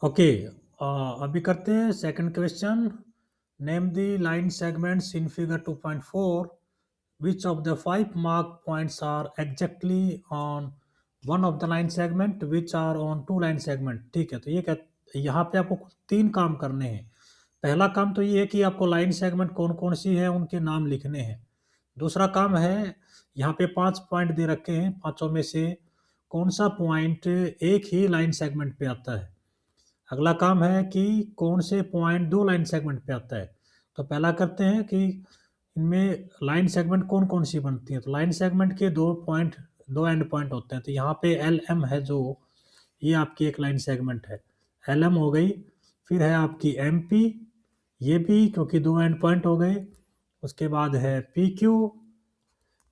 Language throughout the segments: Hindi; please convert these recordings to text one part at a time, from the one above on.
ओके। अभी करते हैं second question. Name the line segments in figure 2.4 which of the five mark points are exactly on one of the line segment which are on two line segment। ठीक है, तो ये यहाँ पे आपको तीन काम करने हैं। पहला काम तो ये है कि आपको लाइन सेगमेंट कौन कौन सी है उनके नाम लिखने हैं। दूसरा काम है, यहाँ पे 5 पॉइंट दे रखे हैं, पांचों में से कौन सा पॉइंट एक ही लाइन सेगमेंट पे आता है। अगला काम है कि कौन से पॉइंट दो लाइन सेगमेंट पे आता है। तो पहला करते हैं कि इनमें लाइन सेगमेंट कौन कौन सी बनती है। तो लाइन सेगमेंट के दो एंड पॉइंट होते हैं। तो यहाँ पे एल एम है, जो ये आपकी एक लाइन सेगमेंट है, एल एम हो गई। फिर है आपकी एम पी, ये भी क्योंकि दो एंड पॉइंट हो गए। उसके बाद है पी क्यू,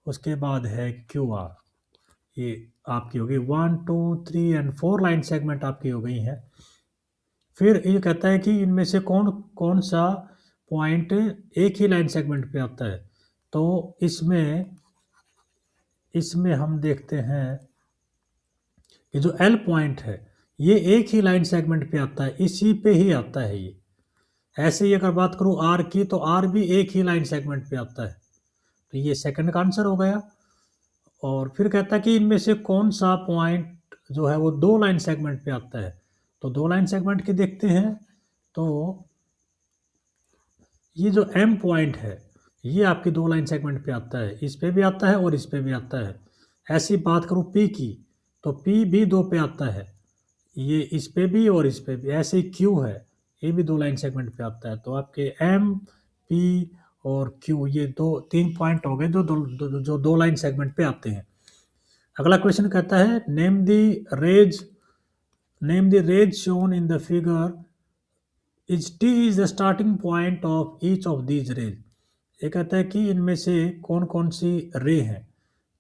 उसके बाद है क्यू आर। ये आपकी होगी 1 2 3 एंड 4 लाइन सेगमेंट आपकी हो गई हैं। फिर ये कहता है कि इनमें से कौन कौन सा पॉइंट एक ही लाइन सेगमेंट पे आता है। तो इसमें इसमें हम देखते हैं कि जो एल पॉइंट है ये एक ही लाइन सेगमेंट पे आता है, इसी पे ही आता है ये। ऐसे ही अगर बात करूँ आर की, तो आर भी एक ही लाइन सेगमेंट पे आता है। तो ये सेकंड का आंसर हो गया। और फिर कहता है कि इनमें से कौन सा पॉइंट जो है वो दो लाइन सेगमेंट पे आता है। तो दो लाइन सेगमेंट के देखते हैं। तो ये जो एम पॉइंट है ये आपकी दो लाइन सेगमेंट पे आता है, इस पे भी आता है और इस पे भी आता है। ऐसी बात करूँ पी की, तो पी भी दो पे आता है, ये इस पे भी और इस पे भी। ऐसे ही क्यू है, ये भी दो लाइन सेगमेंट पे आता है। तो आपके एम, पी और क्यू, ये दो तीन पॉइंट हो गए जो दो लाइन सेगमेंट पे आते हैं। अगला क्वेश्चन कहता है name the rays shown in the figure is T is the starting point of each of these rays. ये कहता है कि इनमें से कौन कौन सी रे है।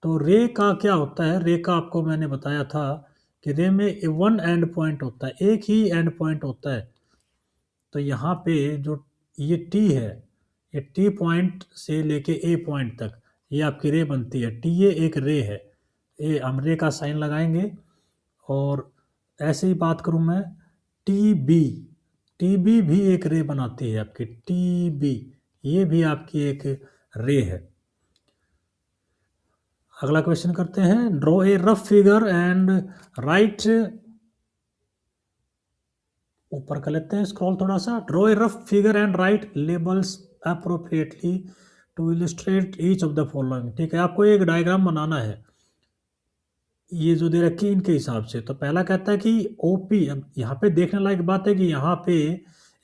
तो रे का क्या होता है, रे का आपको मैंने बताया था कि रे में वन एंड पॉइंट होता है, एक ही एंड पॉइंट होता है। तो यहाँ पे जो ये टी है, ये टी पॉइंट से लेके ए पॉइंट तक ये आपकी रे बनती है। टी ये एक रे है, ये हम रे का साइन लगाएंगे। और ऐसे ही बात करूँ मैं, टी बी, टी बी भी एक रे बनाती है आपकी, टी बी ये भी आपकी एक रे है। अगला क्वेश्चन करते हैं, draw a rough figure and write, ऊपर कर लेते हैं स्क्रॉल थोड़ा सा। Draw a rough figure and write labels appropriately to illustrate each of the following. ठीक है, आपको एक डायग्राम बनाना है, ये जो दे रखी है इनके हिसाब से। तो पहला कहता है कि ओपी, अब यहाँ पे देखने लायक बात है कि यहाँ पे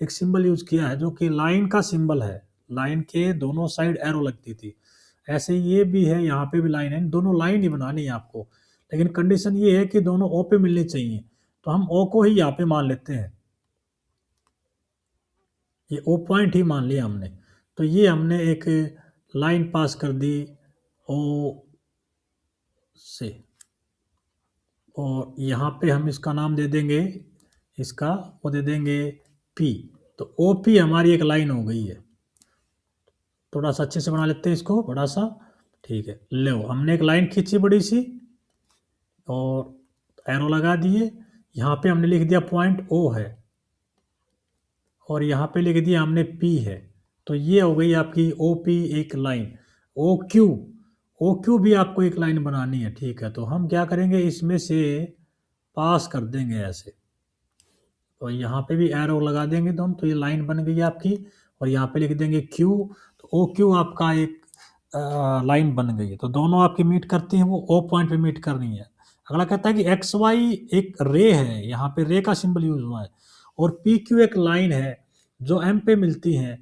एक सिंबल यूज किया है जो कि लाइन का सिंबल है, लाइन के दोनों साइड एरो लगती थी। ऐसे ये भी है, यहाँ पे भी लाइन है, दोनों लाइन ही बनानी है आपको। लेकिन कंडीशन ये है कि दोनों ओ पे मिलनी चाहिए। तो हम ओ को ही यहाँ पे मान लेते हैं, ये ओ पॉइंट ही मान लिया हमने। तो ये हमने एक लाइन पास कर दी ओ से, और यहाँ पे हम इसका नाम दे देंगे, इसका वो दे देंगे पी। तो ओ पी हमारी एक लाइन हो गई है। थोड़ा सा अच्छे से बना लेते हैं इसको, बड़ा सा। ठीक है, लो हमने एक लाइन खींची बड़ी सी और एरो लगा दिए। यहाँ पे हमने लिख दिया पॉइंट ओ है, और यहाँ पे लिख दिया हमने पी है। तो ये हो गई आपकी ओ पी एक line. O Q, O Q भी आपको एक लाइन बनानी है। ठीक है, तो हम क्या करेंगे, इसमें से पास कर देंगे ऐसे, तो यहाँ पे भी एरो लगा देंगे तो हम, तो ये लाइन बन गई आपकी। और यहाँ पे लिख देंगे क्यू, तो ओ क्यू आपका एक लाइन बन गई है। तो दोनों आपकी मीट करती हैं, वो ओ पॉइंट पे मीट करनी है। अगला कहता है कि एक्स वाई एक रे है, यहाँ पे रे का सिंबल यूज हुआ है, और पी क्यू एक लाइन है जो एम पे मिलती है।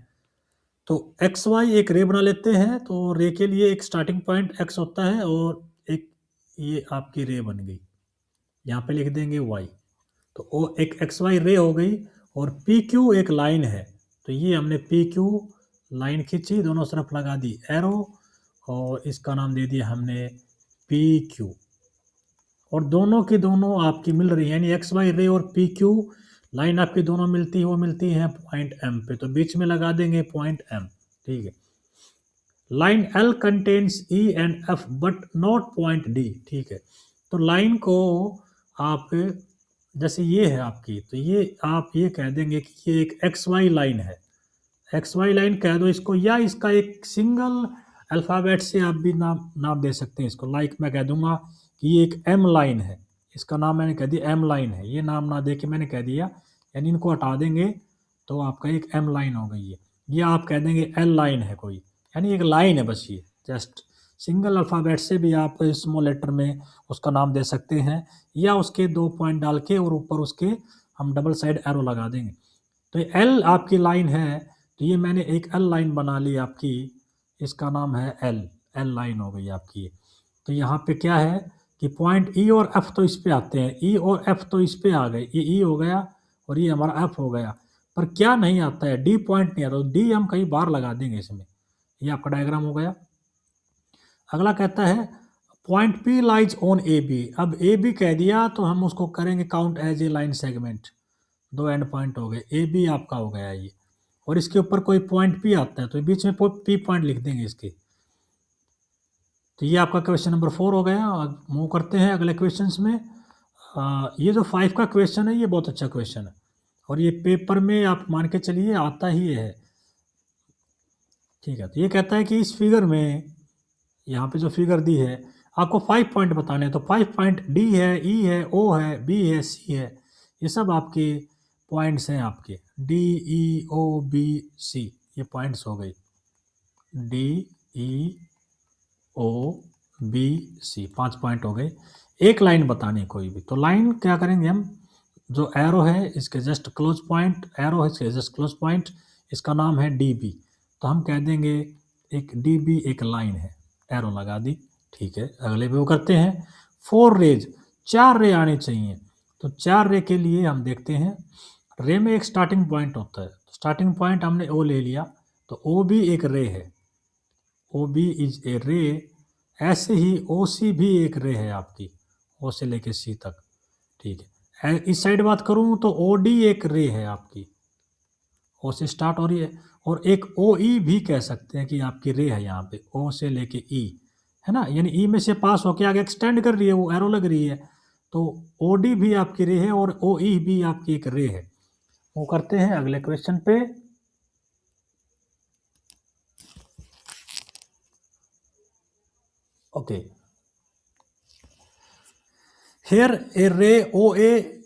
तो एक्स वाई एक रे बना लेते हैं। तो रे के लिए एक स्टार्टिंग पॉइंट एक्स होता है, और एक ये आपकी रे बन गई, यहाँ पे लिख देंगे वाई। तो वो एक एक्स वाई रे हो गई, और पी क्यू एक लाइन है। तो ये हमने पी क्यू लाइन खींची, दोनों तरफ लगा दी एरो, और इसका नाम दे दिया हमने पी क्यू। और दोनों की दोनों आपकी मिल रही है, यानी एक्स वाई रे और पी क्यू लाइन आपकी दोनों मिलती है, वो मिलती है पॉइंट एम पे। तो बीच में लगा देंगे पॉइंट एम। ठीक है, line L contains E and F but not point D. ठीक है, तो लाइन को आप जैसे ये है आपकी, तो ये आप ये कह देंगे कि ये एक एक्स वाई लाइन है, एक्स वाई लाइन कह दो इसको, या इसका एक सिंगल अल्फ़ाबेट से आप भी नाम नाम दे सकते हैं इसको। लाइक मैं कह दूंगा कि ये एक एम लाइन है, इसका नाम मैंने कह दिया एम लाइन है, ये नाम ना दे के मैंने कह दिया, यानी इनको हटा देंगे तो आपका एक एम लाइन हो गई है। ये आप कह देंगे एल लाइन है कोई, यानी एक लाइन है बस, ये जस्ट सिंगल अल्फ़ाबेट से भी आप स्मॉल लेटर में उसका नाम दे सकते हैं, या उसके 2 पॉइंट डाल के और ऊपर उसके हम डबल साइड एरो लगा देंगे। तो ये एल आपकी लाइन है, तो ये मैंने एक एल लाइन बना ली आपकी, इसका नाम है एल, एल लाइन हो गई आपकी ये। तो यहाँ पे क्या है कि पॉइंट ई और एफ तो इस पे आते हैं, ई और एफ तो इस पे आ गए, ये ई हो गया और ये हमारा एफ हो गया, पर क्या नहीं आता है, डी पॉइंट नहीं आता, तो डी हम कहीं बाहर लगा देंगे इसमें। ये आपका डायग्राम हो गया। अगला कहता है point P lies on A B. अब ए बी कह दिया तो हम उसको करेंगे count as a line segment, 2 end point हो गए, ए बी आपका हो गया ये, और इसके ऊपर कोई पॉइंट पी आता है तो बीच में पी पॉइंट लिख देंगे इसके। तो ये आपका क्वेश्चन नंबर 4 हो गया। मूव करते हैं अगले क्वेश्चंस में। ये जो 5 का क्वेश्चन है ये बहुत अच्छा क्वेश्चन है, और ये पेपर में आप मान के चलिए आता ही है। ठीक है, तो ये कहता है कि इस फिगर में, यहाँ पे जो फिगर दी है, आपको 5 पॉइंट बताने हैं, तो 5 पॉइंट डी है, ई है, ओ है, बी है, सी है, ये सब आपके पॉइंट्स हैं आपके, डी ई ओ बी सी, ये पॉइंट्स हो गई, D E O B C, 5 point हो गए। एक लाइन बतानी है कोई भी, तो लाइन क्या करेंगे हम, जो एरो है इसके जस्ट क्लोज पॉइंट, एरो है इसके जस्ट क्लोज पॉइंट, इसका नाम है डी बी, तो हम कह देंगे एक डी बी एक लाइन है, एरो लगा दी। ठीक है, अगले पे वो करते हैं 4 रेज, 4 रे आने चाहिए। तो 4 रे के लिए हम देखते हैं, रे में एक स्टार्टिंग पॉइंट होता है, स्टार्टिंग पॉइंट हमने ओ ले लिया, तो ओ भी एक रे है, ओ बी इज ए रे। ऐसे ही ओ सी भी एक रे है आपकी, ओ से लेके सी तक। ठीक है, इस साइड बात करूं तो ओ डी एक रे है आपकी, ओ से स्टार्ट हो रही है, और एक ओ ई भी कह सकते हैं कि आपकी रे है यहाँ पे, ओ से लेके ई, है ना, यानी ई में से पास होके आगे एक्सटेंड कर रही है, वो एरो लग रही है, तो ओ डी भी आपकी रे है और ओ ई भी आपकी एक रे है। वो करते हैं अगले क्वेश्चन पे। Okay, here a ray O A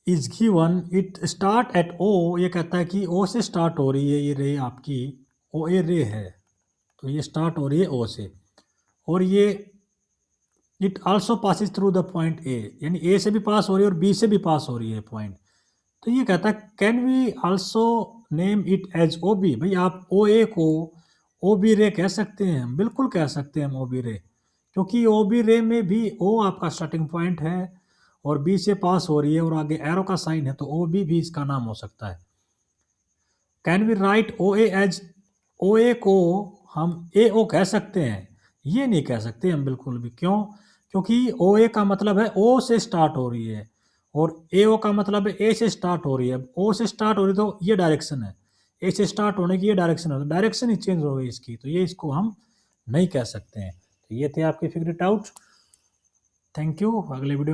is given, it start at O, ये कहता है कि ओ से स्टार्ट हो रही है ये रे आपकी, ओ ए रे है, तो ये स्टार्ट हो रही है ओ से, और ये it also passes through the point A, यानी ए से भी पास हो रही है और बी से भी पास हो रही है पॉइंट। तो ये कहता है can we also name it as O B, भाई आप ओ ए को ओ बी रे कह सकते हैं, हम बिल्कुल कह सकते हैं हम ओ बी रे, क्योंकि ओ बी रे में भी ओ आपका स्टार्टिंग पॉइंट है और बी से पास हो रही है और आगे एरो का साइन है, तो ओ बी भी इसका नाम हो सकता है। Can we write O A as, O A को हम ए ओ कह सकते हैं, ये नहीं कह सकते हम बिल्कुल भी, क्यों, क्योंकि ओ ए का मतलब है ओ से स्टार्ट हो रही है और ए ओ का मतलब है ए से स्टार्ट हो रही है। ओ से स्टार्ट हो रही है तो ये डायरेक्शन है, ए से स्टार्ट होने की ये डायरेक्शन है, तो डायरेक्शन ही चेंज हो गई इसकी, तो ये इसको हम नहीं कह सकते हैं। तो ये थे आपके figure it out. Thank you, अगले वीडियो